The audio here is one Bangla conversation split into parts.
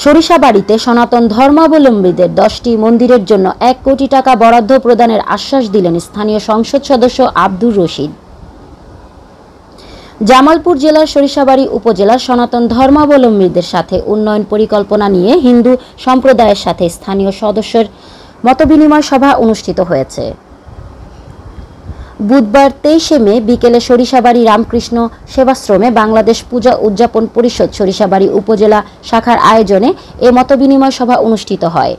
সরিষাবাড়ীতে সনাতন ধর্মাবলম্বীদের 10টি মন্দিরের জন্য 1 কোটি টাকা বরাদ্দ প্রদানের আশ্বাস দিলেন স্থানীয় সংসদ সদস্য আব্দুর রশিদ। জামালপুর জেলার সরিষাবাড়ী উপজেলার সনাতন ধর্মাবলম্বীদের সাথে উন্নয়ন পরিকল্পনা নিয়ে হিন্দু সম্প্রদায়ের সাথে স্থানীয় সদস্যের মতবিনিময় সভা অনুষ্ঠিত হয়েছে। বুধবার 23শে মে বিকেলে সরিষাবাড়ী রামকৃষ্ণ সেবাশ্রমে বাংলাদেশ পূজা উদযাপন পরিষদ সরিষাবাড়ী উপজেলা শাখার আয়োজনে এ মতবিনিময় সভা অনুষ্ঠিত হয়।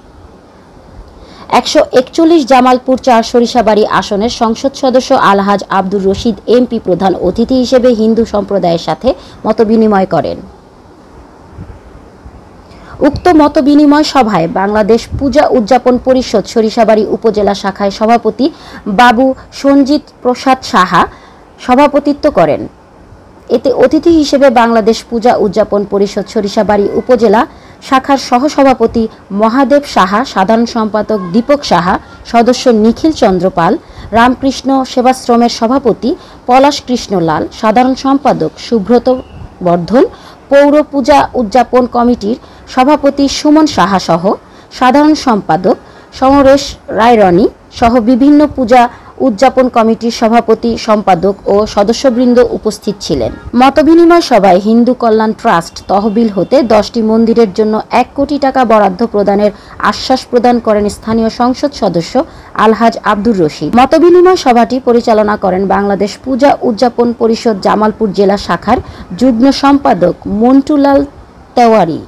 141 জামালপুর 4 সরিষাবাড়ী আসনের সংসদ সদস্য আলহাজ আব্দুর রশিদ এমপি প্রধান অতিথি হিসেবে হিন্দু সম্প্রদায়ের সাথে মতবিনিময় করেন। উক্ত মতবিনিময় সভায় বাংলাদেশ পূজা উদযাপন পরিষদ সরিষাবাড়ী উপজেলা শাখায় সভাপতি বাবু সঞ্জিত প্রসাদ সাহা সভাপতিত্ব করেন। এতে অতিথি হিসেবে বাংলাদেশ পূজা উদযাপন পরিষদ সরিষাবাড়ী উপজেলা শাখার সহসভাপতি মহাদেব সাহা, সাধারণ সম্পাদক দীপক সাহা, সদস্য নিখিল চন্দ্র পাল, রামকৃষ্ণ সেবাশ্রমের সভাপতি পলাশ কৃষ্ণ লাল, সাধারণ সম্পাদক সুব্রত বর্ধন, পৌর পূজা উদযাপন কমিটির সভাপতি সুমন সাহা সহ সাধারণ সম্পাদক সমরেশ রায়রনি সহ বিভিন্ন পূজা উদযাপন কমিটির সভাপতি, সম্পাদক ও সদস্যবৃন্দ উপস্থিত ছিলেন। মতবিনিময় সভায় হিন্দু কল্যাণ ট্রাস্ট তহবিল হতে 10টি মন্দিরের জন্য 1 কোটি টাকা বরাদ্দ প্রদানের আশ্বাস প্রদান করেন স্থানীয় সংসদ সদস্য আলহাজ আব্দুর রশিদ। মতবিনিময় সভাটি পরিচালনা করেন বাংলাদেশ পূজা উদযাপন পরিষদ জামালপুর জেলা শাখার যুগ্ম সম্পাদক মন্টুলাল তেওয়ারি।